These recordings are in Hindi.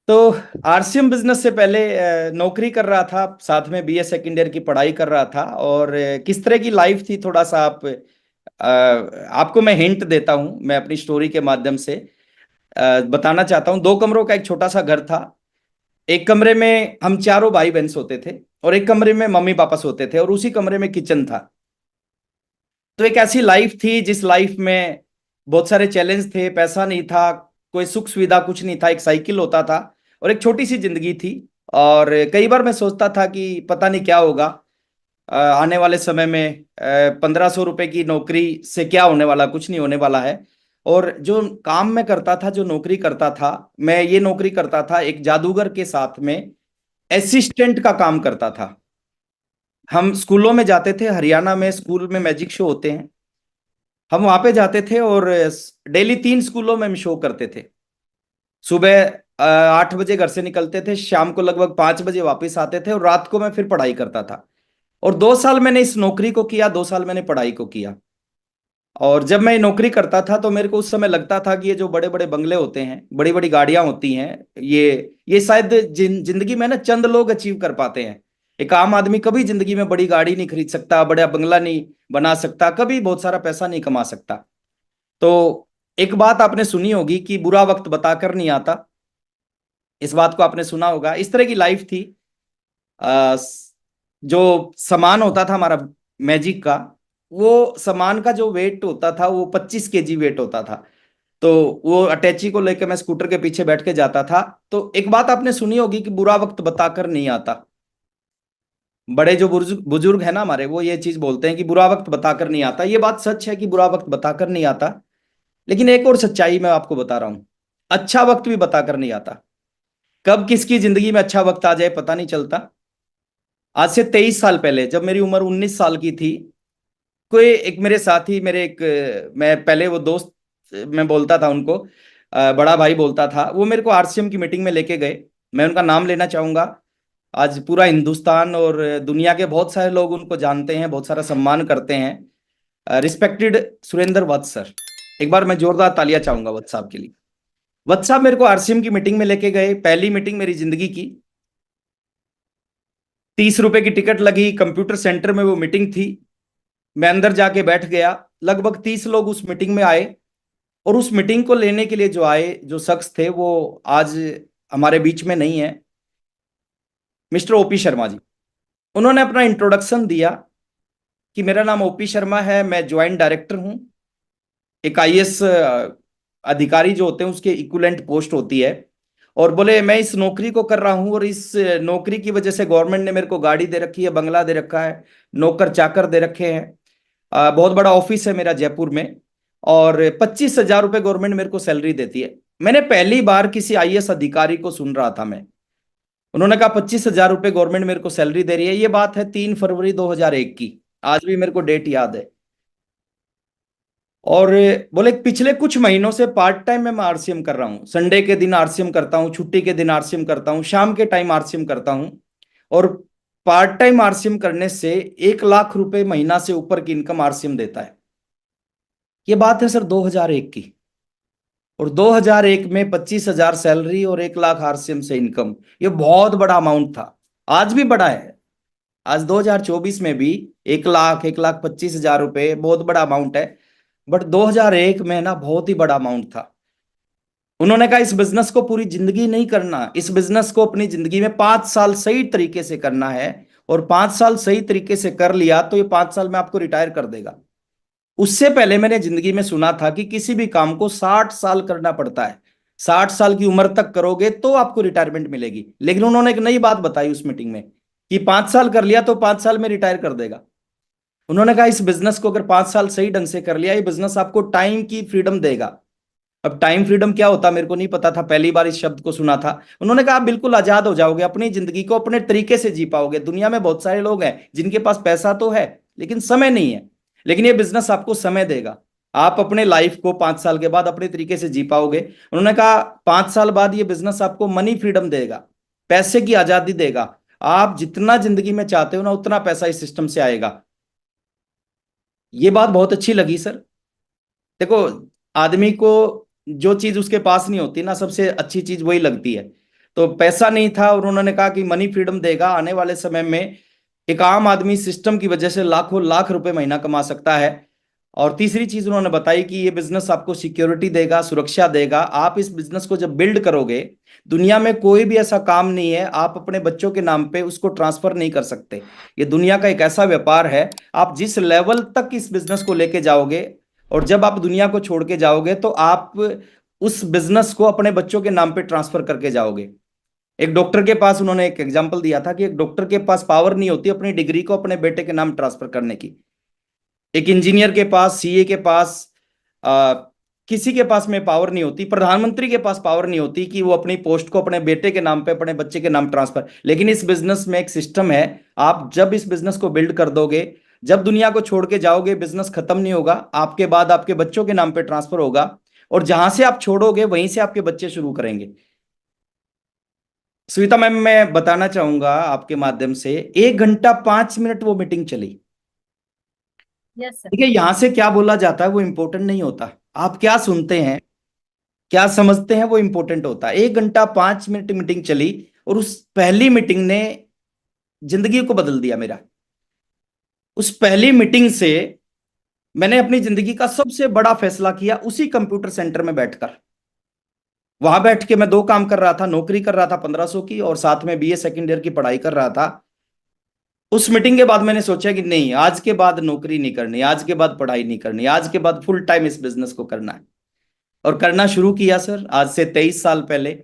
तो आरसीएम बिजनेस से पहले नौकरी कर रहा था, साथ में बीए सेकेंड ईयर की पढ़ाई कर रहा था। और किस तरह की लाइफ थी, थोड़ा सा आपको मैं हिंट देता हूं। मैं अपनी स्टोरी के माध्यम से बताना चाहता हूं। 2 कमरों का एक छोटा सा घर था। एक कमरे में हम चारों भाई बहन सोते थे, और एक कमरे में मम्मी पापा सोते थे, और उसी कमरे में किचन था। तो एक ऐसी लाइफ थी जिस लाइफ में बहुत सारे चैलेंज थे। पैसा नहीं था, कोई सुख सुविधा कुछ नहीं था। एक साइकिल होता था और एक छोटी सी जिंदगी थी। और कई बार मैं सोचता था कि पता नहीं क्या होगा आने वाले समय में। 1500 रुपए की नौकरी से क्या होने वाला, कुछ नहीं होने वाला है। और जो काम मैं करता था, जो नौकरी करता था, मैं ये नौकरी करता था एक जादूगर के साथ में, असिस्टेंट का काम करता था। हम स्कूलों में जाते थे, हरियाणा में स्कूल में मैजिक शो होते हैं। हम वहां पे जाते थे और डेली 3 स्कूलों में हम शो करते थे। सुबह 8 बजे घर से निकलते थे, शाम को लगभग 5 बजे वापस आते थे, और रात को मैं फिर पढ़ाई करता था। और 2 साल मैंने इस नौकरी को किया, 2 साल मैंने पढ़ाई को किया। और जब मैं ये नौकरी करता था तो मेरे को उस समय लगता था कि ये जो बड़े बड़े बंगले होते हैं, बड़ी बड़ी गाड़ियां होती हैं, ये शायद जिंदगी में ना चंद लोग अचीव कर पाते हैं। एक आम आदमी कभी जिंदगी में बड़ी गाड़ी नहीं खरीद सकता, बड़ा बंगला नहीं बना सकता, कभी बहुत सारा पैसा नहीं कमा सकता। तो एक बात आपने सुनी होगी कि बुरा वक्त बताकर नहीं आता। इस बात को आपने सुना होगा। इस तरह की लाइफ थी। आ, जो सामान होता था हमारा मैजिक का, वो सामान का जो वेट होता था वो 25 केजी वेट होता था। तो वो अटैची को लेकर मैं स्कूटर के पीछे बैठ के जाता था। तो एक बात आपने सुनी होगी कि बुरा वक्त बताकर नहीं आता। बड़े जो बुजुर्ग बुजुर्ग है ना हमारे, वो ये चीज बोलते हैं कि बुरा वक्त बताकर नहीं आता। ये बात सच है कि बुरा वक्त बताकर नहीं आता। लेकिन एक और सच्चाई मैं आपको बता रहा हूं, अच्छा वक्त भी बताकर नहीं आता। कब किसकी जिंदगी में अच्छा वक्त आ जाए पता नहीं चलता। आज से 23 साल पहले, जब मेरी उम्र 19 साल की थी, कोई एक मेरे साथी, मेरे एक मैं पहले वो दोस्त मैं बोलता था उनको, बड़ा भाई बोलता था, वो मेरे को आरसीएम की मीटिंग में लेके गए। मैं उनका नाम लेना चाहूंगा। आज पूरा हिंदुस्तान और दुनिया के बहुत सारे लोग उनको जानते हैं, बहुत सारा सम्मान करते हैं। रिस्पेक्टेड सुरेंद्र वत्स सर। एक बार मैं जोरदार तालियां चाहूंगा वत्स साहब के लिए। वत्स साहब मेरे को आरसीएम की मीटिंग में लेके गए, पहली मीटिंग मेरी जिंदगी की। 30 रुपए की टिकट लगी, कंप्यूटर सेंटर में वो मीटिंग थी। मैं अंदर जाके बैठ गया। लगभग 30 लोग उस मीटिंग में आए। और उस मीटिंग को लेने के लिए जो आए, जो शख्स थे, वो आज हमारे बीच में नहीं है। Mister OP Sharma ji. उन्होंने अपना इंट्रोडक्शन दिया कि मेरा नाम ओपी शर्मा है, मैं ज्वाइंट डायरेक्टर हूं। एक आईएएस अधिकारी जो होते हैं उसके इक्विवेलेंट पोस्ट होती है। और बोले मैं इस नौकरी को कर रहा हूं, और इस नौकरी की वजह से गवर्नमेंट ने मेरे को गाड़ी दे रखी है, बंगला दे रखा है, नौकर चाकर दे रखे हैं। बहुत बड़ा ऑफिस है मेरा जयपुर में। और 25,000 रुपये गवर्नमेंट मेरे को सैलरी देती है। मैंने पहली बार किसी आईएएस अधिकारी को सुन रहा था मैं। उन्होंने कहा 25,000 रुपये गवर्नमेंट मेरे को सैलरी दे रही है। ये बात है 3 फरवरी 2001 की। आज भी मेरे को डेट याद है। और बोले पिछले कुछ महीनों से पार्ट टाइम में मैं आरसीएम कर रहा हूँ। संडे के दिन आरसीएम करता हूँ, छुट्टी के दिन आरसीएम करता हूँ, शाम के टाइम आरसीएम करता हूँ। और पार्ट टाइम आरसीएम करने से 1 लाख रुपए महीना से ऊपर की इनकम आरसीएम देता है। ये बात है सर 2001 की। और 2001 में 25,000 सैलरी और 1 लाख आरसीएम से इनकम, ये बहुत बड़ा अमाउंट था। आज भी बड़ा है। आज 2024 में भी 1 लाख, 1,25,000 रुपए बहुत बड़ा अमाउंट है। बट 2001 में ना बहुत ही बड़ा अमाउंट था। उन्होंने कहा इस बिजनेस को पूरी जिंदगी नहीं करना, इस बिजनेस को अपनी जिंदगी में 5 साल सही तरीके से करना है। और 5 साल सही तरीके से कर लिया तो ये 5 साल में आपको रिटायर कर देगा। उससे पहले मैंने जिंदगी में सुना था कि किसी भी काम को 60 साल करना पड़ता है। 60 साल की उम्र तक करोगे तो आपको रिटायरमेंट मिलेगी। लेकिन उन्होंने एक नई बात बताई उस मीटिंग में कि 5 साल कर लिया तो 5 साल में रिटायर कर देगा। उन्होंने कहा इस बिजनेस को अगर 5 साल सही ढंग से कर लिया, ये बिजनेस आपको टाइम की फ्रीडम देगा। अब टाइम फ्रीडम क्या होता मेरे को नहीं पता था, पहली बार इस शब्द को सुना था। उन्होंने कहा आप बिल्कुल आजाद हो जाओगे, अपनी जिंदगी को अपने तरीके से जी पाओगे। दुनिया में बहुत सारे लोग हैं जिनके पास पैसा तो है लेकिन समय नहीं है। लेकिन ये बिजनेस आपको समय देगा। आप अपने लाइफ को 5 साल के बाद अपने तरीके से जी पाओगे। उन्होंने कहा 5 साल बाद ये बिजनेस आपको मनी फ्रीडम देगा, पैसे की आजादी देगा। आप जितना जिंदगी में चाहते हो ना उतना पैसा इस सिस्टम से आएगा। ये बात बहुत अच्छी लगी सर। देखो, आदमी को जो चीज उसके पास नहीं होती ना, सबसे अच्छी चीज वही लगती है। तो पैसा नहीं था और उन्होंने कहा कि मनी फ्रीडम देगा आने वाले समय में, एक आम आदमी सिस्टम की वजह से लाखों लाख रुपए महीना कमा सकता है। और तीसरी चीज उन्होंने बताई कि ये बिजनेस आपको सिक्योरिटी देगा, सुरक्षा देगा। आप इस बिजनेस को जब बिल्ड करोगे, दुनिया में कोई भी ऐसा काम नहीं है आप अपने बच्चों के नाम पे उसको ट्रांसफर नहीं कर सकते। ये दुनिया का एक ऐसा व्यापार है, आप जिस लेवल तक इस बिजनेस को लेके जाओगे और जब आप दुनिया को छोड़ के जाओगे तो आप उस बिजनेस को अपने बच्चों के नाम पे ट्रांसफर करके जाओगे। एक डॉक्टर के पास उन्होंने एक एग्जांपल दिया था कि एक डॉक्टर के पास पावर नहीं होती अपनी डिग्री को अपने बेटे के नाम ट्रांसफर करने की। एक इंजीनियर के पास, सीए के पास, आ, किसी के पास में पावर नहीं होती, प्रधानमंत्री के पास पावर नहीं होती कि वो अपनी पोस्ट को अपने बेटे के नाम पे, अपने बच्चे के नाम ट्रांसफर। लेकिन इस बिजनेस में एक सिस्टम है, आप जब इस बिजनेस को बिल्ड कर दोगे, जब दुनिया को छोड़ के जाओगे, बिजनेस खत्म नहीं होगा, आपके बाद आपके बच्चों के नाम पे ट्रांसफर होगा, और जहां से आप छोड़ोगे वहीं से आपके बच्चे शुरू करेंगे। सुनीता मैम, मैं बताना चाहूंगा आपके माध्यम से, 1 घंटा 5 मिनट वो मीटिंग चली। Yes sir. देखिए, यहां से क्या बोला जाता है वो इंपॉर्टेंट नहीं होता, आप क्या सुनते हैं, क्या समझते हैं, वो इंपॉर्टेंट होता है। 1 घंटा 5 मिनट मीटिंग चली, और उस पहली मीटिंग ने जिंदगी को बदल दिया मेरा। उस पहली मीटिंग से मैंने अपनी जिंदगी का सबसे बड़ा फैसला किया उसी कंप्यूटर सेंटर में बैठकर। वहां बैठ के मैं दो काम कर रहा था, नौकरी कर रहा था 1500 की, और साथ में बीए सेकंड ईयर की पढ़ाई कर रहा था। उस मीटिंग के बाद मैंने सोचा कि नहीं, आज के बाद नौकरी नहीं करनी, आज के बाद पढ़ाई नहीं करनी, आज के बाद फुल टाइम इस बिजनेस को करना है। और करना शुरू किया सर, आज से 23 साल पहले।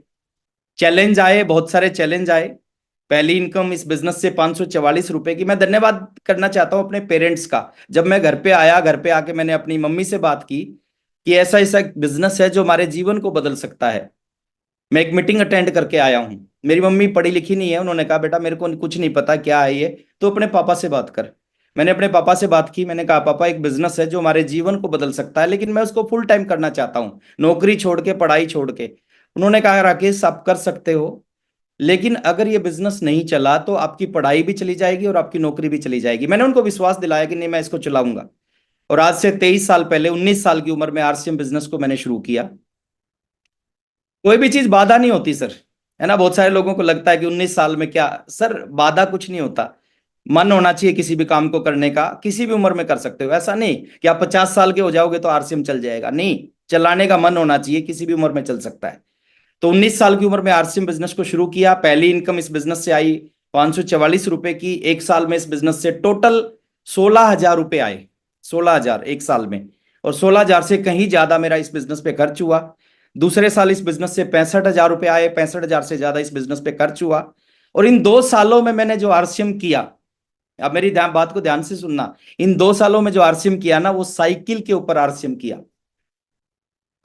चैलेंज आए, बहुत सारे चैलेंज आए। पहली इनकम इस बिजनेस से 544 रुपए की। मैं धन्यवाद करना चाहता हूं अपने पेरेंट्स का। जब मैं घर पे आया, घर पे आके मैंने अपनी मम्मी से बात की कि ऐसा ऐसा बिजनेस है जो हमारे जीवन को बदल सकता है। मैं एक मीटिंग अटेंड करके आया हूँ। मेरी मम्मी पढ़ी लिखी नहीं है, उन्होंने कहा बेटा मेरे को कुछ नहीं पता क्या है ये, तो अपने पापा से बात कर। मैंने अपने पापा से बात की, मैंने कहा पापा एक बिजनेस है जो हमारे जीवन को बदल सकता है, लेकिन मैं उसको फुल टाइम करना चाहता हूँ, नौकरी छोड़ के, पढ़ाई छोड़ के। उन्होंने कहा राकेश आप कर सकते हो, लेकिन अगर ये बिजनेस नहीं चला तो आपकी पढ़ाई भी चली जाएगी और आपकी नौकरी भी चली जाएगी। मैंने उनको विश्वास दिलाया कि नहीं, मैं इसको चलाऊंगा। और आज से 23 साल पहले, 19 साल की उम्र में आरसीएम बिजनेस को मैंने शुरू किया। कोई भी चीज बाधा नहीं होती सर, है ना। बहुत सारे लोगों को लगता है कि 19 साल में क्या सर, बाधा कुछ नहीं होता। मन होना चाहिए किसी भी काम को करने का, किसी भी उम्र में कर सकते हो। ऐसा नहीं कि आप 50 साल के हो जाओगे तो आरसीएम चल जाएगा, नहीं। चलाने का मन होना चाहिए, किसी भी उम्र में चल सकता है। तो 19 साल की उम्र में आरसीएम बिजनेस को शुरू किया। पहली इनकम इस बिजनेस से आई 544 रुपए की। एक साल में इस बिजनेस से टोटल 16,000 रुपए आए। 16,000 एक साल में, और 16,000 से कहीं ज्यादा मेरा इस बिजनेस पे खर्च हुआ। दूसरे साल इस बिजनेस से 65,000 रुपए आए, 65,000 से ज्यादा इस बिजनेस पे खर्च हुआ। और इन 2 सालों में मैंने जो आरसीएम किया, अब मेरी बात को ध्यान से सुनना, इन 2 सालों में जो आरसीएम किया ना, वो साइकिल के ऊपर आरसीएम किया।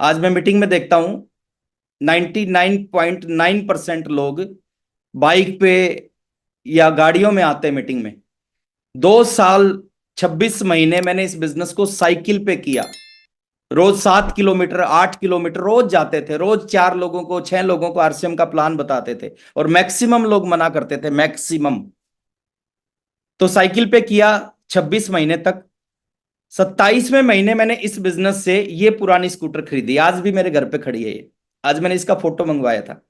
आज मैं मीटिंग में देखता हूं 99.9% लोग बाइक पे या गाड़ियों में आते हैं मीटिंग में। 2 साल 26 महीने मैंने इस बिजनेस को साइकिल पे किया। रोज 7 किलोमीटर, 8 किलोमीटर रोज जाते थे। रोज 4 लोगों को, 6 लोगों को आरसीएम का प्लान बताते थे, और मैक्सिमम लोग मना करते थे, मैक्सिमम। तो साइकिल पे किया 26 महीने तक। 27वें महीने मैंने इस बिजनेस से ये पुरानी स्कूटर खरीदी, आज भी मेरे घर पे खड़ी है ये। आज मैंने इसका फोटो मंगवाया था।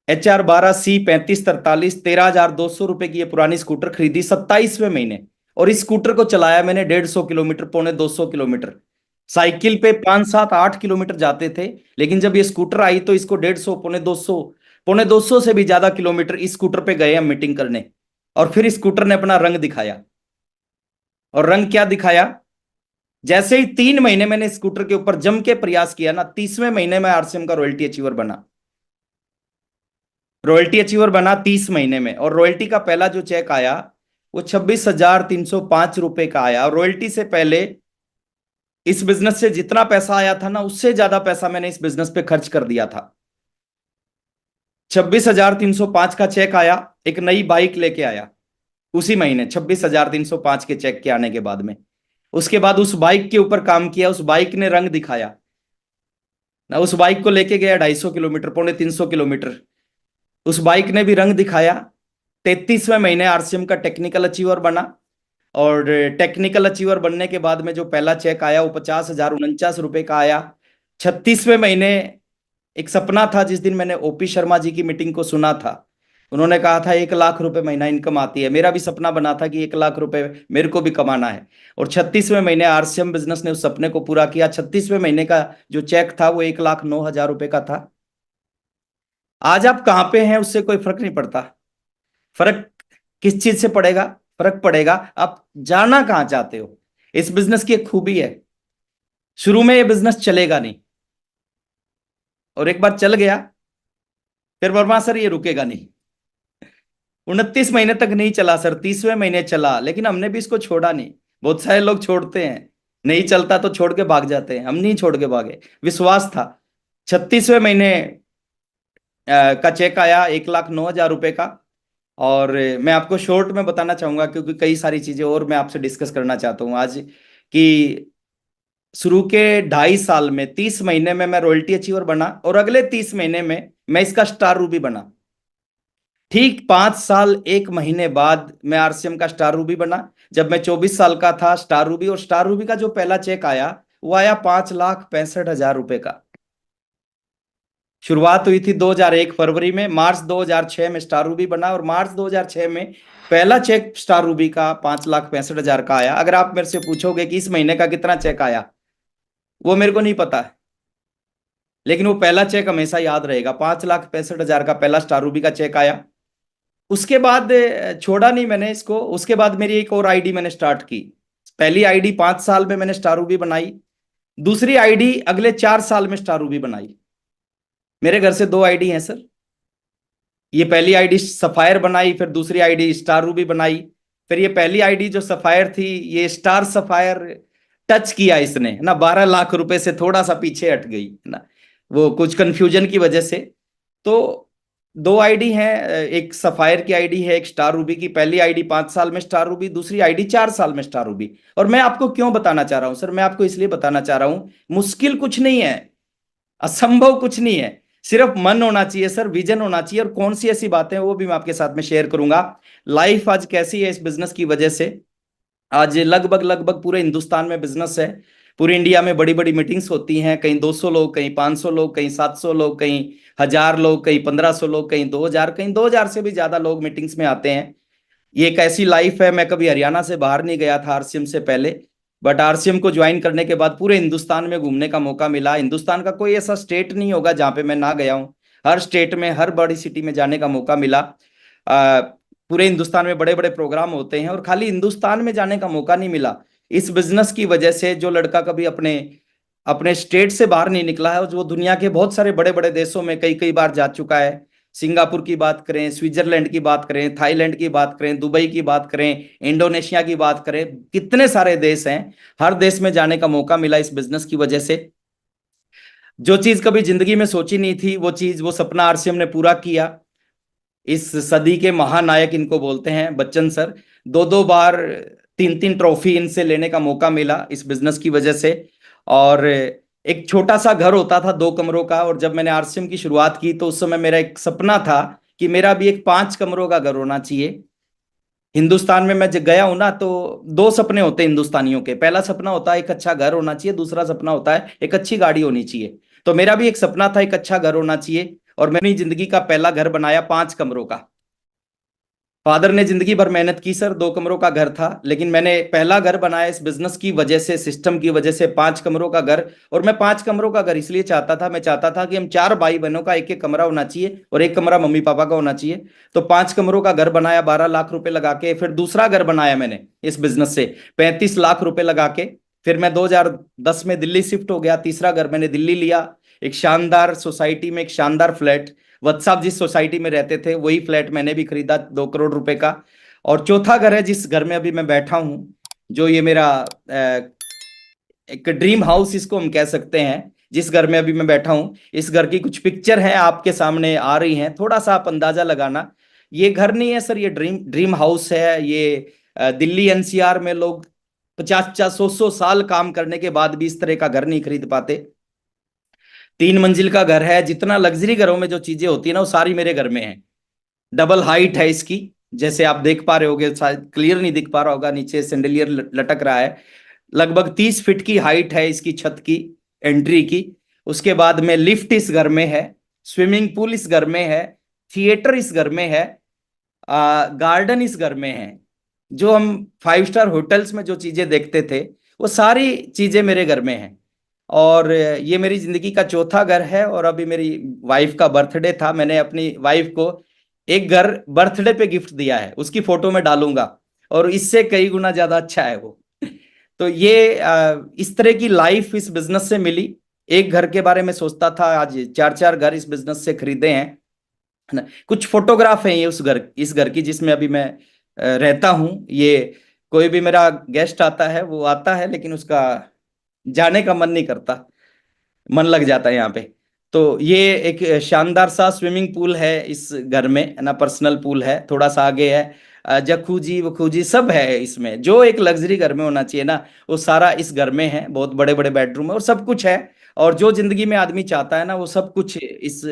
HR12C3543, 13,200 रुपए की ये पुरानी स्कूटर खरीदी 27वें महीने। और इस स्कूटर को चलाया मैंने 150 किलोमीटर, 250 किलोमीटर। साइकिल पे 5 7 8 किलोमीटर जाते थे, लेकिन जब ये स्कूटर आई तो इसको 150, 250, 250 से भी ज्यादा किलोमीटर इस स्कूटर पे गए हम मीटिंग करने। और फिर इस स्कूटर ने अपना रंग दिखाया। और रंग क्या दिखाया, जैसे ही 3 महीने मैंने स्कूटर के ऊपर जम के प्रयास किया ना, 30वें महीने में आरसीएम का रॉयल्टी अचीवर बना। रॉयल्टी अचीवर बना 30 महीने में, और रॉयल्टी का पहला जो चेक आया वो 26,305 रुपए का आया। और रॉयल्टी से पहले इस बिजनेस से जितना पैसा आया था ना, उससे ज्यादा पैसा मैंने इस बिजनेस पे खर्च कर दिया था। 26,305 का चेक आया, एक नई बाइक लेके आया उसी महीने, 26,305 के चेक के आने के बाद में। उसके बाद उस बाइक के ऊपर काम किया, उस बाइक ने रंग दिखाया ना। उस बाइक को लेके गया 250 किलोमीटर, 350 किलोमीटर। उस बाइक ने भी रंग दिखाया। 33वें महीने आरसीएम का टेक्निकल अचीवर बना। और टेक्निकल अचीवर बनने के बाद में जो पहला चेक आया वो 50,049 रुपए का आया। 36वें महीने एक सपना था। जिस दिन मैंने ओपी शर्मा जी की मीटिंग को सुना था, उन्होंने कहा था 1 लाख रुपए महीना इनकम आती है, मेरा भी सपना बना था कि 1 लाख रुपए मेरे को भी कमाना है। और 36वें महीने आरसीएम बिजनेस ने उस सपने को पूरा किया। 36वें महीने का जो चेक था वो 1,09,000 रुपए का था। आज आप कहाँ पे हैं उससे कोई फर्क नहीं पड़ता। फर्क किस चीज से पड़ेगा? फर्क पड़ेगा आप जाना कहाँ चाहते हो। इस बिजनेस की एक खूबी है, शुरू में ये बिजनेस चलेगा नहीं, और एक बार चल गया फिर वर्मा सर ये रुकेगा नहीं। 29 महीने तक नहीं चला सर, 30वें महीने चला, लेकिन हमने भी इसको छोड़ा नहीं। बहुत सारे लोग छोड़ते हैं, नहीं चलता तो छोड़ के भाग जाते हैं, हम नहीं छोड़ के भागे, विश्वास था। 36वें महीने का चेक आया 1,09,000 रुपए का। और मैं आपको शॉर्ट में बताना चाहूंगा, क्योंकि कई सारी चीजें और मैं आपसे डिस्कस करना चाहता हूँ आज, कि शुरू के 2.5 साल में 30 महीने में मैं रॉयल्टी अचीवर बना, और अगले 30 महीने में मैं इसका स्टार रूबी बना। ठीक 5 साल 1 महीने बाद मैं आरसीएम का स्टार रूबी बना। जब मैं 24 साल का था, स्टार रूबी, और स्टार रूबी का जो पहला चेक आया वो आया 5,65,000 रुपए का। शुरुआत हुई थी 2001 फरवरी में। मार्च 2006 में स्टार रूबी बना, और मार्च 2006 में पहला चेक स्टार रूबी का 5,65,000 का आया। अगर आप मेरे से पूछोगे कि इस महीने का कितना चेक आया, वो मेरे को नहीं पता है, लेकिन वो पहला चेक हमेशा याद रहेगा। 5,65,000 का पहला स्टार रूबी का चेक आया। उसके बाद छोड़ा नहीं मैंने इसको। उसके बाद मेरी एक और आईडी मैंने स्टार्ट की। पहली आईडी 5 साल में मैंने स्टार रूबी बनाई, दूसरी आईडी अगले 4 साल में स्टार रूबी बनाई। मेरे घर से 2 आईडी हैं सर। ये पहली आईडी सफायर बनाई, फिर दूसरी आईडी स्टार रूबी बनाई। फिर ये पहली आईडी जो सफायर थी, ये स्टार सफायर टच किया इसने ना, 12 लाख रुपए से थोड़ा सा पीछे हट गई ना, वो कुछ कंफ्यूजन की वजह से। तो 2 आईडी हैं, एक सफायर की आईडी है, एक स्टार रूबी की। पहली आईडी 5 साल में स्टार रूबी, दूसरी आईडी 4 साल में स्टार रूबी। और मैं आपको क्यों बताना चाह रहा हूं सर? मैं आपको इसलिए बताना चाह रहा हूं, मुश्किल कुछ नहीं है, असंभव कुछ नहीं है, सिर्फ मन होना चाहिए सर, विजन होना चाहिए। और कौन सी ऐसी बातें हैं वो भी मैं आपके साथ में शेयर करूंगा। लाइफ आज कैसी है इस बिजनेस की वजह से। आज लगभग लगभग पूरे हिंदुस्तान में बिजनेस है। पूरी इंडिया में बड़ी बड़ी मीटिंग्स होती हैं, कहीं 200 लोग, कहीं 500 लोग, कहीं 700 लोग, कहीं 1,000 लोग, कहीं 1,500 लोग, कहीं 2,000, कहीं 2,000 से भी ज्यादा लोग मीटिंग्स में आते हैं। ये एक ऐसी लाइफ है। मैं कभी हरियाणा से बाहर नहीं गया था आरसीएम से पहले, बट आरसीएम को ज्वाइन करने के बाद पूरे हिंदुस्तान में घूमने का मौका मिला। हिंदुस्तान का कोई ऐसा स्टेट नहीं होगा जहाँ पे मैं ना गया हूँ। हर स्टेट में, हर बड़ी सिटी में जाने का मौका मिला। पूरे हिंदुस्तान में बड़े बड़े प्रोग्राम होते हैं, और खाली हिंदुस्तान में जाने का मौका नहीं मिला इस बिजनेस की वजह से। जो लड़का कभी अपने अपने स्टेट से बाहर नहीं निकला है, वो दुनिया के बहुत सारे बड़े बड़े देशों में कई कई बार जा चुका है। सिंगापुर की बात करें, स्विट्जरलैंड की बात करें, थाईलैंड की बात करें, दुबई की बात करें, इंडोनेशिया की बात करें, कितने सारे देश हैं। हर देश में जाने का मौका मिला इस बिजनेस की वजह से। जो चीज कभी जिंदगी में सोची नहीं थी, वो चीज, वो सपना आरसीएम ने पूरा किया। इस सदी के महानायक इनको बोलते हैं, बच्चन सर। 2-2 बार, 3-3 ट्रॉफी इनसे लेने का मौका मिला इस बिजनेस की वजह से। और एक छोटा सा घर होता था 2 कमरों का, और जब मैंने आरसीएम की शुरुआत की तो उस समय मेरा एक सपना था कि मेरा भी एक 5 कमरों का घर होना चाहिए। हिंदुस्तान में मैं जब गया हूं ना, तो 2 सपने होते हैं हिंदुस्तानियों के। पहला सपना होता है एक अच्छा घर होना चाहिए, दूसरा सपना होता है एक अच्छी गाड़ी होनी चाहिए। तो मेरा भी एक सपना था एक अच्छा घर होना चाहिए, और मैंने जिंदगी का पहला घर बनाया 5 कमरों का। फादर ने जिंदगी भर मेहनत की सर, 2 कमरों का घर था, लेकिन मैंने पहला घर बनाया इस बिजनेस की वजह से, सिस्टम की वजह से, 5 कमरों का घर। और मैं 5 कमरों का घर इसलिए चाहता था, मैं चाहता था कि हम 4 भाई बहनों का एक एक कमरा होना चाहिए, और एक कमरा मम्मी पापा का होना चाहिए। तो 5 कमरों का घर बनाया 12 लाख रुपए लगा के। फिर दूसरा घर बनाया मैंने इस बिजनेस से 35 लाख रुपए लगा के। फिर मैं 2010 में दिल्ली शिफ्ट हो गया, तीसरा घर मैंने दिल्ली लिया, एक शानदार सोसाइटी में, एक शानदार फ्लैट। वत्स साहब जिस सोसाइटी में रहते थे वही फ्लैट मैंने भी खरीदा 2 करोड़ रुपए का। और चौथा घर है जिस घर में अभी मैं बैठा हूं, जो ये मेरा एक ड्रीम हाउस इसको हम कह सकते हैं। जिस घर में अभी मैं बैठा हूं, इस घर की कुछ पिक्चर हैं आपके सामने आ रही हैं, थोड़ा सा आप अंदाजा लगाना। ये घर नहीं है सर, ये ड्रीम ड्रीम हाउस है। ये दिल्ली एनसीआर में लोग 50-50 100-100 साल काम करने के बाद भी इस तरह का घर नहीं खरीद पाते। 3 मंजिल का घर है। जितना लग्जरी घरों में जो चीजें होती है ना, वो सारी मेरे घर में है। डबल हाइट है इसकी, जैसे आप देख पा रहे होगे, शायद क्लियर नहीं दिख पा रहा होगा, नीचे सैंडलियर लटक रहा है। लगभग 30 फीट की हाइट है इसकी छत की, एंट्री की। उसके बाद में लिफ्ट इस घर में है, स्विमिंग पूल इस घर में है, थिएटर इस घर में है, गार्डन इस घर में है। जो हम 5 स्टार होटल्स में जो चीजें देखते थे वो सारी चीजें मेरे घर में हैं। और ये मेरी जिंदगी का चौथा घर है। और अभी मेरी वाइफ का बर्थडे था, मैंने अपनी वाइफ को एक घर बर्थडे पे गिफ्ट दिया है, उसकी फोटो में डालूंगा, और इससे कई गुना ज्यादा अच्छा है वो। तो ये इस तरह की लाइफ इस बिजनेस से मिली। एक घर के बारे में सोचता था, आज 4 4 घर इस बिजनेस से खरीदे हैं, है ना। कुछ फोटोग्राफ है ये इस घर की जिसमें अभी मैं रहता हूँ। ये कोई भी मेरा गेस्ट आता है वो आता है, लेकिन उसका जाने का मन नहीं करता, मन लग जाता है यहाँ पे। तो ये एक शानदार सा स्विमिंग पूल है इस घर में, है ना। पर्सनल पूल है, थोड़ा सा आगे है जकूजी वकूजी सब है इसमें, जो एक लग्जरी घर में होना चाहिए ना, वो सारा इस घर में है। बहुत बड़े बड़े बेडरूम है और सब कुछ है। और जो जिंदगी में आदमी चाहता है ना, वो सब कुछ इस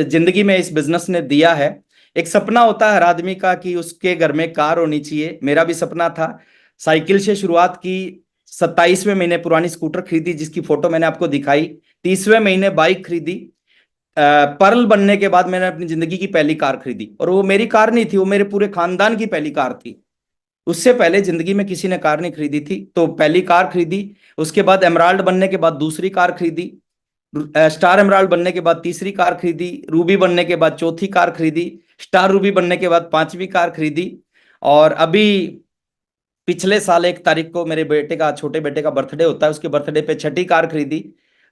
जिंदगी में इस बिजनेस ने दिया है। एक सपना होता है हर आदमी का कि उसके घर में कार होनी चाहिए, मेरा भी सपना था। साइकिल से शुरुआत की, 27वें महीने पुरानी स्कूटर खरीदी जिसकी फोटो मैंने आपको दिखाई, 30वें महीने बाइक खरीदी। पर्ल बनने के बाद मैंने अपनी जिंदगी की पहली कार खरीदी, और वो मेरी कार नहीं थी, वो मेरे पूरे खानदान की पहली कार थी। उससे पहले जिंदगी में किसी ने कार नहीं खरीदी थी, तो पहली कार खरीदी। उसके बाद एमराल्ड बनने के बाद दूसरी कार खरीदी, स्टार एमराल्ड बनने के बाद तीसरी कार खरीदी, रूबी बनने के बाद चौथी कार खरीदी, स्टार रूबी बनने के बाद पांचवी कार खरीदी। और अभी पिछले साल 1 तारीख को मेरे बेटे का, छोटे बेटे का बर्थडे होता है, उसके बर्थडे पे छठी कार खरीदी।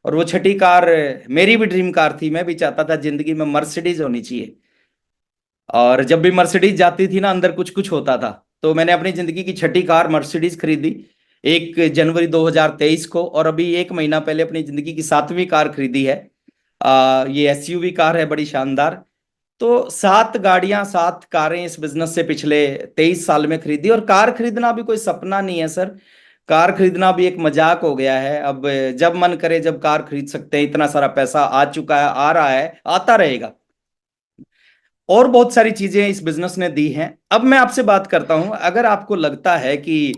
और वो छठी कार मेरी भी ड्रीम कार थी, मैं भी चाहता था जिंदगी में मर्सिडीज होनी चाहिए। और जब भी मर्सिडीज जाती थी ना, अंदर कुछ कुछ होता था। तो मैंने अपनी जिंदगी की छठी कार मर्सिडीज खरीदी 1 जनवरी 2023 को। और अभी 1 महीना पहले अपनी जिंदगी की 7वीं कार खरीदी है। ये एसयूवी कार है, बड़ी शानदार। तो 7 गाड़ियां, 7 कारें इस बिजनेस से पिछले 23 साल में खरीदी। और कार खरीदना भी कोई सपना नहीं है सर, कार खरीदना भी एक मजाक हो गया है। अब जब मन करे जब कार खरीद सकते हैं, इतना सारा पैसा आ चुका है, आ रहा है, आता रहेगा। और बहुत सारी चीजें इस बिजनेस ने दी हैं। अब मैं आपसे बात करता हूं, अगर आपको लगता है कि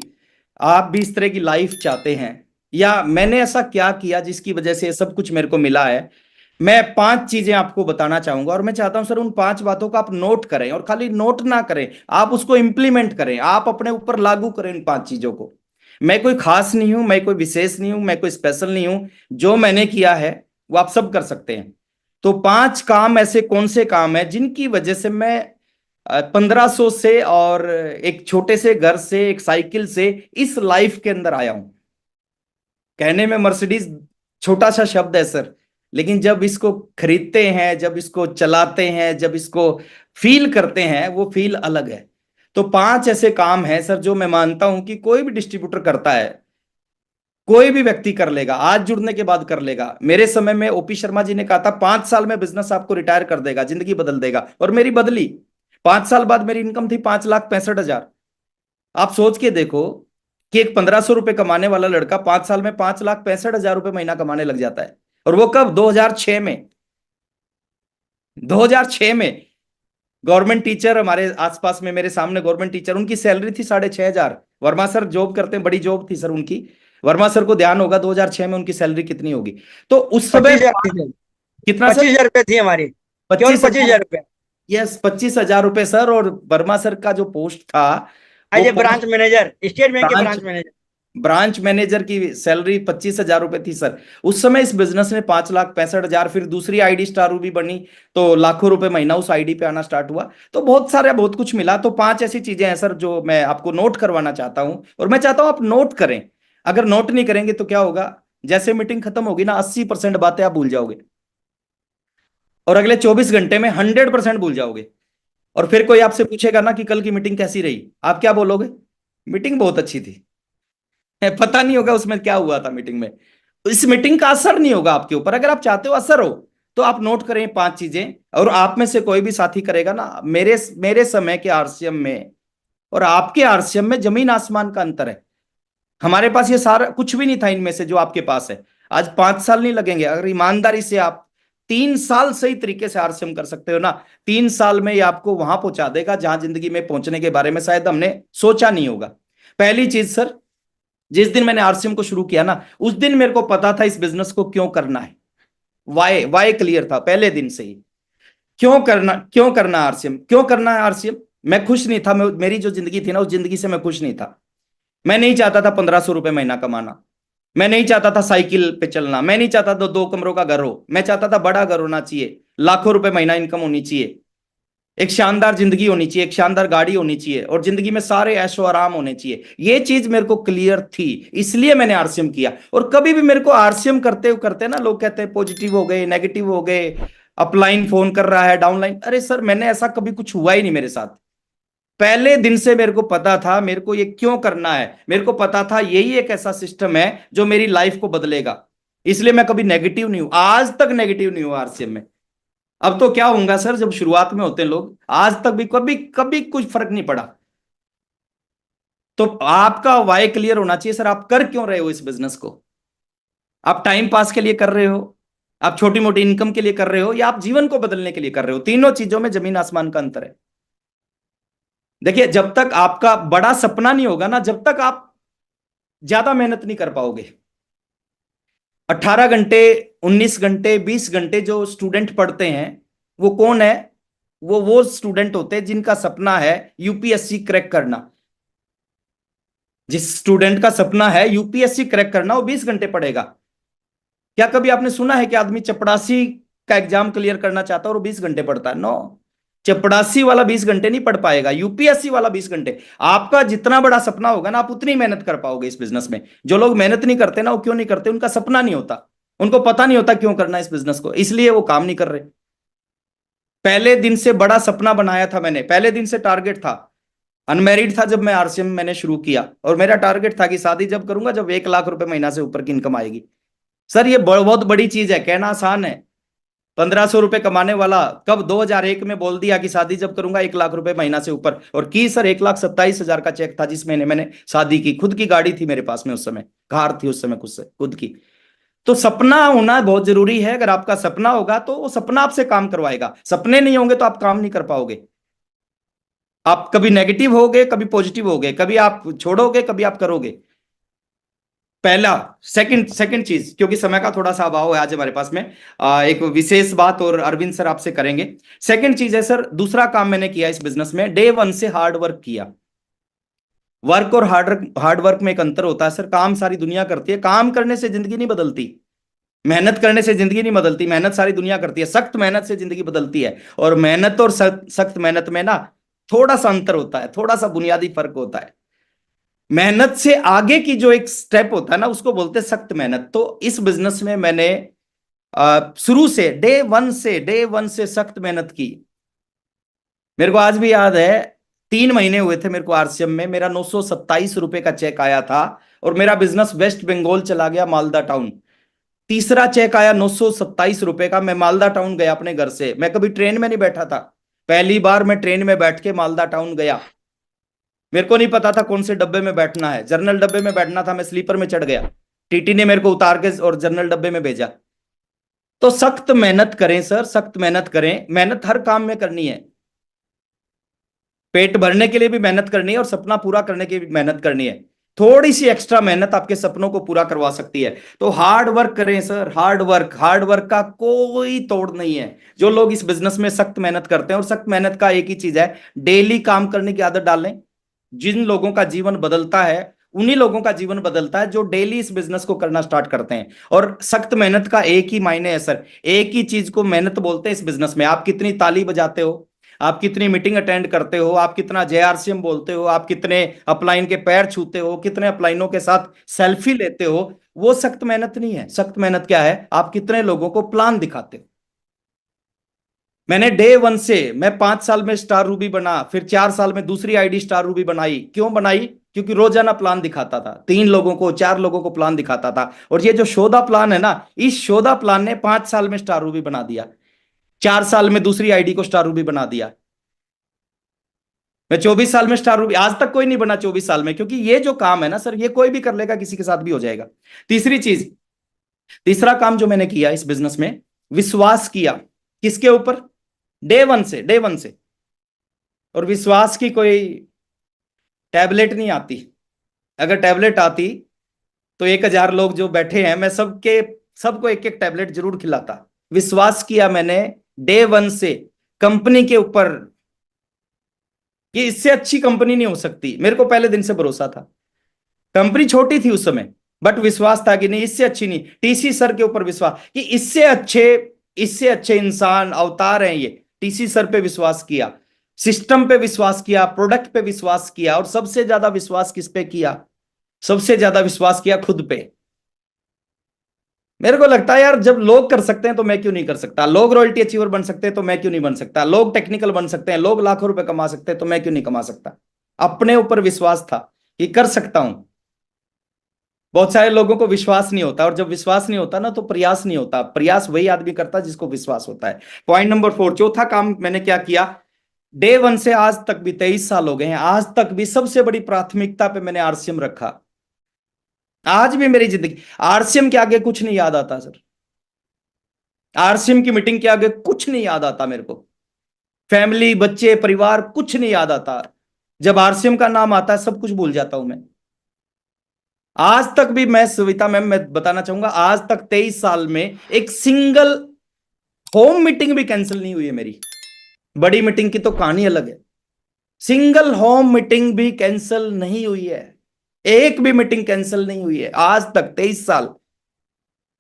आप भी इस तरह की लाइफ चाहते हैं, या मैंने ऐसा क्या किया जिसकी वजह से ये सब कुछ मेरे को मिला है, मैं 5 चीजें आपको बताना चाहूंगा। और मैं चाहता हूं सर उन 5 बातों को आप नोट करें, और खाली नोट ना करें, आप उसको इंप्लीमेंट करें, आप अपने ऊपर लागू करें इन 5 चीजों को। मैं कोई खास नहीं हूं, मैं कोई विशेष नहीं हूं, मैं कोई स्पेशल नहीं हूं। जो मैंने किया है वो आप सब कर सकते हैं। तो 5 काम ऐसे कौन से काम है जिनकी वजह से मैं 1500 से और एक छोटे से घर से, एक साइकिल से इस लाइफ के अंदर आया हूं। कहने में मर्सिडीज छोटा सा शब्द है सर, लेकिन जब इसको खरीदते हैं, जब इसको चलाते हैं, जब इसको फील करते हैं, वो फील अलग है। तो 5 ऐसे काम हैं सर जो मैं मानता हूं कि कोई भी डिस्ट्रीब्यूटर करता है, कोई भी व्यक्ति कर लेगा, आज जुड़ने के बाद कर लेगा। मेरे समय में ओपी शर्मा जी ने कहा था 5 साल में बिजनेस आपको रिटायर कर देगा, जिंदगी बदल देगा, और मेरी बदली। 5 साल बाद मेरी इनकम थी 5,65,000। आप सोच के देखो कि एक 1,500 रुपए कमाने वाला लड़का 5 साल में 5,65,000 रुपए महीना कमाने लग जाता है। और वो कब? 2006 में। 2006 में गवर्नमेंट टीचर हमारे आसपास में, मेरे सामने गवर्नमेंट टीचर, उनकी सैलरी थी 6,500। वर्मा सर जॉब करते हैं, बड़ी जॉब थी सर उनकी। वर्मा सर को ध्यान होगा 2006 में उनकी सैलरी कितनी होगी। तो उस समय 25,000 थी सर। कितना सर? 25,000 रुपए थी हमारी, केवल 25,000 रुपए। यस, 25,000 रुपए सर। और वर्मा सर का जो पोस्ट था वो as a branch manager, state bank के branch branch manager. Branch manager की सैलरी 25,000 रुपए थी सर। उस समय इस बिजनेस ने 5,65,000, फिर दूसरी आईडी स्टार रूबी बनी तो लाखों रुपए महीना उस आईडी पे आना स्टार्ट हुआ। तो बहुत सारे, बहुत कुछ मिला। तो 5 ऐसी चीजें हैं सर जो मैं आपको नोट करवाना चाहता हूं, और मैं चाहता हूं आप नोट करें। अगर नोट नहीं करेंगे तो क्या होगा? जैसे मीटिंग खत्म होगी ना, 80% बातें आप भूल जाओगे, और अगले 24 घंटे में 100% भूल जाओगे। और फिर कोई आपसे पूछेगा ना कि कल की मीटिंग कैसी रही, आप क्या बोलोगे? मीटिंग बहुत अच्छी थी। पता नहीं होगा उसमें क्या हुआ था मीटिंग में। इस मीटिंग का असर नहीं होगा आपके ऊपर। अगर आप चाहते हो असर हो, तो आप नोट करें 5 चीजें। और आप में से कोई भी साथी करेगा ना, मेरे मेरे समय के आरसीएम में और आपके आरसीएम में जमीन आसमान का अंतर है। हमारे पास ये सारा कुछ भी नहीं था इनमें से जो आपके पास है। आज 5 साल नहीं लगेंगे, अगर ईमानदारी से आप 3 साल सही तरीके से आरसीएम कर सकते हो ना, 3 साल में ये आपको वहां पहुंचा देगा जहां जिंदगी में पहुंचने के बारे में शायद हमने सोचा नहीं होगा। पहली चीज सर, जिस दिन मैंने आरसीएम को शुरू किया ना, उस दिन मेरे को पता था इस बिजनेस को क्यों करना है। वाई क्लियर था पहले दिन से ही। क्यों करना आरसीएम, क्यों करना है आरसीएम। मैं खुश नहीं था, मेरी जो जिंदगी थी ना, उस जिंदगी से मैं खुश नहीं था। मैं नहीं चाहता था 1500 रुपए महीना कमाना। मैं नहीं चाहता था साइकिल पे चलना। मैं नहीं चाहता था 2 कमरों का घर हो। मैं चाहता था बड़ा घर होना चाहिए, लाखों रुपए महीना इनकम होनी चाहिए, एक शानदार जिंदगी होनी चाहिए, एक शानदार गाड़ी होनी चाहिए, और जिंदगी में सारे ऐशो आराम होने चाहिए। ये चीज मेरे को क्लियर थी, इसलिए मैंने आरसीएम किया। और कभी भी मेरे को आरसीएम करते करते ना, लोग कहते हैं पॉजिटिव हो गए, नेगेटिव हो गए, अपलाइन फोन कर रहा है, डाउनलाइन। अरे सर, मैंने ऐसा कभी कुछ हुआ ही नहीं मेरे साथ। पहले दिन से मेरे को पता था मेरे को ये क्यों करना है। मेरे को पता था यही एक ऐसा सिस्टम है जो मेरी लाइफ को बदलेगा। इसलिए मैं कभी नेगेटिव नहीं हूं, आज तक नेगेटिव नहीं हुआ आरसीएम में। अब तो क्या होगा सर, जब शुरुआत में होते हैं लोग, आज तक भी कभी कभी कुछ फर्क नहीं पड़ा। तो आपका वाई क्लियर होना चाहिए सर, आप कर क्यों रहे हो इस बिजनेस को। आप टाइम पास के लिए कर रहे हो, आप छोटी मोटी इनकम के लिए कर रहे हो, या आप जीवन को बदलने के लिए कर रहे हो। तीनों चीजों में जमीन आसमान का अंतर है। देखिए, जब तक आपका बड़ा सपना नहीं होगा ना, जब तक आप ज्यादा मेहनत नहीं कर पाओगे। 18 घंटे, 19 घंटे, 20 घंटे जो स्टूडेंट पढ़ते हैं, वो कौन है। वो स्टूडेंट होते हैं जिनका सपना है यूपीएससी क्रैक करना। जिस स्टूडेंट का सपना है यूपीएससी क्रैक करना, वो 20 घंटे पढ़ेगा। क्या कभी आपने सुना है कि आदमी चपड़ासी का एग्जाम क्लियर करना चाहता है और वो 20 घंटे पढ़ता है। नो, चपड़ासी वाला 20 घंटे नहीं पढ़ पाएगा, यूपीएससी वाला 20 घंटे। आपका जितना बड़ा सपना होगा ना, आप उतनी मेहनत कर पाओगे इस बिजनेस में। जो लोग मेहनत नहीं करते ना, वो क्यों नहीं करते, उनका सपना नहीं होता, उनको पता नहीं होता क्यों करना है इस बिजनेस को, इसलिए वो काम नहीं कर रहे। पहले दिन से बड़ा सपना बनाया था मैंने, पहले दिन से टारगेट था। अनमैरिड था जब मैं आरसीएम मैंने शुरू किया, और मेरा टारगेट था कि शादी जब करूंगा जब 1 लाख रुपए महीना से ऊपर की इनकम आएगी। सर, ये बहुत बड़ी चीज है, कहना आसान है। 1500 रुपए कमाने वाला कब 2001 में बोल दिया कि शादी जब करूंगा 1 लाख रुपए महीना से ऊपर, और की सर 1,27,000 का चेक था जिस महीने मैंने शादी की। खुद की गाड़ी थी मेरे पास में उस समय, कार थी उस समय खुद की। तो सपना होना बहुत जरूरी है। अगर आपका सपना होगा तो वो सपना आपसे काम करवाएगा, सपने नहीं होंगे तो आप काम नहीं कर पाओगे। आप कभी नेगेटिव होगे, कभी पॉजिटिव होगे, कभी आप छोड़ोगे, कभी आप करोगे। पहला, सेकंड सेकंड चीज, क्योंकि समय का थोड़ा सा अभाव है आज हमारे पास में, एक विशेष बात और अरविंद सर आपसे करेंगे। सेकंड चीज है सर, दूसरा काम मैंने किया इस बिजनेस में, डे वन से हार्ड वर्क किया। वर्क और हार्ड वर्क में एक अंतर होता है सर। काम सारी दुनिया करती है, काम करने से जिंदगी नहीं बदलती। मेहनत करने से जिंदगी नहीं बदलती, मेहनत सारी दुनिया करती है। सख्त मेहनत से जिंदगी बदलती है। और मेहनत और सख्त मेहनत में ना थोड़ा सा अंतर होता है, थोड़ा सा बुनियादी फर्क होता है। मेहनत से आगे की जो एक स्टेप होता है ना, उसको बोलते हैं सख्त मेहनत। तो इस बिजनेस में मैंने शुरू से डे वन से सख्त मेहनत की। मेरे को आज भी याद है, 3 महीने हुए थे मेरे को आरसीएम में, मेरा 927 रुपए का चेक आया था, और मेरा बिजनेस वेस्ट बंगाल चला गया, मालदा टाउन। तीसरा चेक आया 927 रुपए का, मैं मालदा टाउन गया अपने घर से। मैं कभी ट्रेन में नहीं बैठा था, पहली बार मैं ट्रेन में बैठ के मालदा टाउन गया। मेरे को नहीं पता था कौन से डब्बे में बैठना है, जनरल डब्बे में बैठना था, मैं स्लीपर में चढ़ गया। टीटी ने मेरे को उतार के और जनरल डब्बे में भेजा। तो सख्त मेहनत करें सर, सख्त मेहनत करें। मेहनत हर काम में करनी है, पेट भरने के लिए भी मेहनत करनी है, और सपना पूरा करने की भी मेहनत करनी है। थोड़ी सी एक्स्ट्रा मेहनत आपके सपनों को पूरा करवा सकती है। तो हार्ड वर्क करें सर, हार्ड वर्क का कोई तोड़ नहीं है। जो लोग इस बिजनेस में सख्त मेहनत करते हैं, और सख्त मेहनत का एक ही चीज है, डेली काम करने की आदत डालें। जिन लोगों का जीवन बदलता है, उन्हीं लोगों का जीवन बदलता है जो डेली इस बिजनेस को करना स्टार्ट करते हैं। और सख्त मेहनत का एक ही मायने है सर, एक ही चीज को मेहनत बोलते हैं इस बिजनेस में। आप कितनी ताली बजाते हो, आप कितनी मीटिंग अटेंड करते हो, आप कितना जेआरसीएम बोलते हो, आप कितने अपलाइन के पैर छूते हो, कितने अपलाइनों के साथ सेल्फी लेते हो, वो सख्त मेहनत नहीं है। सख्त मेहनत क्या है, आप कितने लोगों को प्लान दिखाते हो। मैंने डे वन से, मैं 5 साल में स्टार रूबी बना, फिर 4 साल में दूसरी आईडी स्टार रूबी बनाई। क्यों बनाई, क्योंकि रोजाना प्लान दिखाता था, 3 लोगों को, 4 लोगों को प्लान दिखाता था। और ये जो शोधा प्लान है ना, इस शोधा प्लान ने 5 साल में स्टार रूबी बना दिया, 4 साल में दूसरी आईडी को स्टार रूबी बना दिया। मैं 24 साल में स्टार रूबी, आज तक कोई नहीं बना 24 साल में, क्योंकि ये जो काम है ना सर, ये कोई भी कर लेगा, किसी के साथ भी हो जाएगा। तीसरी चीज, तीसरा काम जो मैंने किया इस बिजनेस में, विश्वास किया। किसके ऊपर, डे वन से। और विश्वास की कोई टैबलेट नहीं आती। अगर टैबलेट आती तो 1,000 लोग जो बैठे हैं, मैं सबको एक एक टैबलेट जरूर खिलाता। विश्वास किया मैंने डे वन से कंपनी के ऊपर कि इससे अच्छी कंपनी नहीं हो सकती। मेरे को पहले दिन से भरोसा था। कंपनी छोटी थी उस समय, बट विश्वास था कि नहीं, इससे अच्छी नहीं। टीसी सर के ऊपर विश्वास कि इससे अच्छे इंसान अवतार हैं ये। टीसी सर पे विश्वास किया, सिस्टम पे विश्वास किया, प्रोडक्ट पे विश्वास किया, और सबसे ज्यादा विश्वास किस पे किया? सबसे ज्यादा विश्वास किया खुद पे। मेरे को लगता है यार, जब लोग कर सकते हैं तो मैं क्यों नहीं कर सकता? लोग रॉयल्टी अचीवर बन सकते हैं तो मैं क्यों नहीं बन सकता? लोग टेक्निकल बन सकते हैं, लोग लाखों रुपए कमा सकते हैं तो मैं क्यों नहीं कमा सकता? अपने ऊपर विश्वास था कि कर सकता हूं। बहुत सारे लोगों को विश्वास नहीं होता, और जब विश्वास नहीं होता ना तो प्रयास नहीं होता। प्रयास वही आदमी करता है जिसको विश्वास होता है। पॉइंट नंबर 4, चौथा काम मैंने क्या किया? डे वन से आज तक भी 23 साल हो गए हैं, आज तक भी सबसे बड़ी प्राथमिकता पे मैंने आरसीएम रखा। आज भी मेरी जिंदगी आरसीएम के आगे कुछ नहीं याद आता सर। आरसीएम की मीटिंग के आगे कुछ नहीं याद आता मेरे को। फैमिली, बच्चे, परिवार, कुछ नहीं याद आता। जब आरसीएम का नाम आता है सब कुछ भूल जाता हूं मैं। आज तक भी मैं, सविता मैम, मैं बताना चाहूंगा, आज तक 23 साल में एक सिंगल होम मीटिंग भी कैंसिल नहीं हुई है मेरी। बड़ी मीटिंग की तो कहानी अलग है, सिंगल होम मीटिंग भी कैंसिल नहीं हुई है। एक भी मीटिंग कैंसिल नहीं हुई है आज तक 23 साल।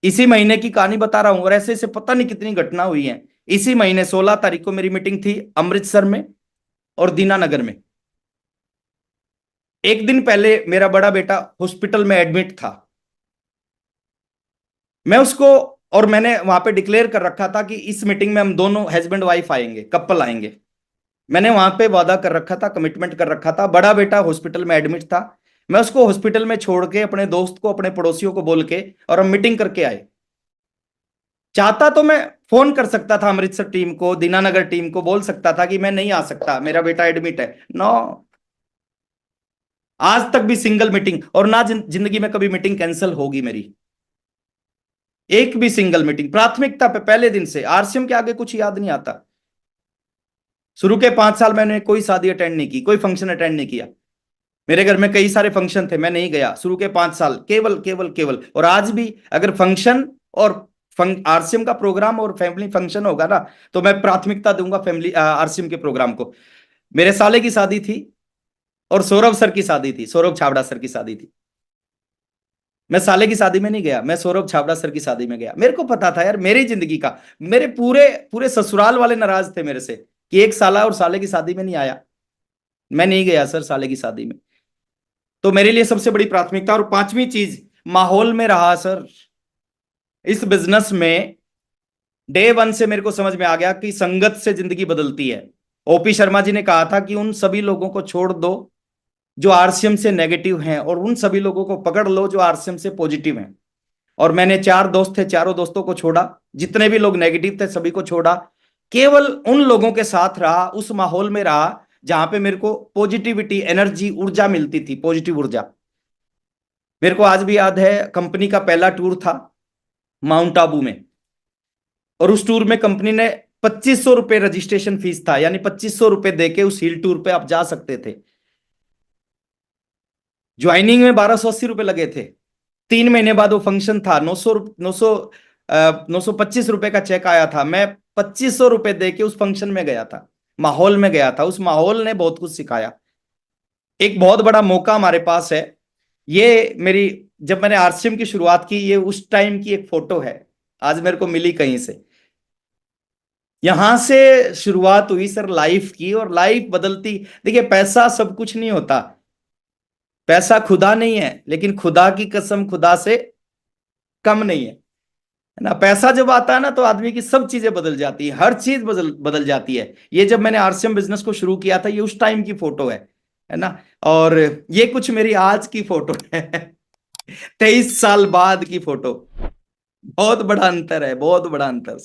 इसी महीने की कहानी बता रहा हूं, और ऐसे ऐसे पता नहीं कितनी घटना हुई है। इसी महीने 16 तारीख को मेरी मीटिंग थी अमृतसर में और दीनानगर में। एक दिन पहले मेरा बड़ा बेटा हॉस्पिटल में एडमिट था। मैं उसको, और मैंने वहां पे डिक्लेयर कर रखा था कि इस मीटिंग में हम दोनों हस्बैंड वाइफ आएंगे, कपल आएंगे। मैंने वहां पे वादा कर रखा था, कमिटमेंट कर रखा था। बड़ा बेटा हॉस्पिटल में एडमिट था, मैं उसको हॉस्पिटल में छोड़ के अपने दोस्त को, अपने पड़ोसियों को बोल के, और हम मीटिंग करके आए। चाहता तो मैं फोन कर सकता था अमृतसर टीम को, दीनानगर टीम को, बोल सकता था कि मैं नहीं आ सकता, मेरा बेटा एडमिट है। नो, आज तक भी सिंगल मीटिंग, और ना जिंदगी में कभी मीटिंग कैंसिल होगी मेरी। एक भी सिंगल मीटिंग प्राथमिकता पे, पहले दिन से। आरसीएम के आगे कुछ याद नहीं आता। शुरू के 5 साल मैंने कोई शादी अटेंड नहीं की, कोई फंक्शन अटेंड नहीं किया। मेरे घर में कई सारे फंक्शन थे, मैं नहीं गया शुरू के 5 साल, केवल केवल केवल। और आज भी अगर फंक्शन और आरसीएम का प्रोग्राम और फैमिली फंक्शन होगा ना, तो मैं प्राथमिकता दूंगा फैमिली आरसीएम के प्रोग्राम को। मेरे साले की शादी थी और सौरभ सर की शादी थी, सौरभ छाबड़ा सर की शादी थी। मैं साले की शादी में नहीं गया, मैं सौरभ छाबड़ा सर की शादी में गया। मेरे को पता था यार, मेरी जिंदगी का, मेरे पूरे पूरे ससुराल वाले नाराज थे मेरे से कि एक साला और साले की शादी में नहीं आया। मैं नहीं गया सर साले की शादी में। तो मेरे लिए सबसे बड़ी प्राथमिकता। और पांचवी चीज, माहौल में रहा सर। इस बिजनेस में डे वन से मेरे को समझ में आ गया कि संगत से जिंदगी बदलती है। ओपी शर्मा जी ने कहा था कि उन सभी लोगों को छोड़ दो जो आरसीएम से नेगेटिव हैं, और उन सभी लोगों को पकड़ लो जो आरसीएम से पॉजिटिव हैं। और मैंने 4 दोस्त थे, चारों दोस्तों को छोड़ा। जितने भी लोग नेगेटिव थे सभी को छोड़ा। केवल उन लोगों के साथ रहा, उस माहौल में रहा जहां पे मेरे को पॉजिटिविटी, एनर्जी, ऊर्जा मिलती थी, पॉजिटिव ऊर्जा। मेरे को आज भी याद है, कंपनी का पहला टूर था माउंट आबू में, और उस टूर में कंपनी ने 2500 रुपए रजिस्ट्रेशन फीस था, यानी 2500 रुपए देके उस हिल टूर पे आप जा सकते थे। ज्वाइनिंग में 1280 रुपए लगे थे। 3 महीने बाद वो फंक्शन था, 925 रुपए का चेक आया था। मैं 2500 रुपए दे के उस फंक्शन में गया था, माहौल में गया था। उस माहौल ने बहुत कुछ सिखाया। एक बहुत बड़ा मौका हमारे पास है। ये मेरी, जब मैंने आरसीएम की शुरुआत की, ये उस टाइम की एक फोटो है, आज मेरे को मिली कहीं से। यहां से शुरुआत हुई सर लाइफ की, और लाइफ बदलती। देखिए, पैसा सब कुछ नहीं होता, पैसा खुदा नहीं है, लेकिन खुदा की कसम खुदा से कम नहीं है ना। पैसा जब आता है ना तो आदमी की सब चीजें बदल जाती है, हर चीज बदल बदल जाती है। ये जब मैंने आरसीएम बिजनेस को शुरू किया था, ये उस टाइम की फोटो है ना। और ये कुछ मेरी आज की फोटो है 23 साल बाद की फोटो। बहुत बड़ा अंतर है, बहुत बड़ा अंतर।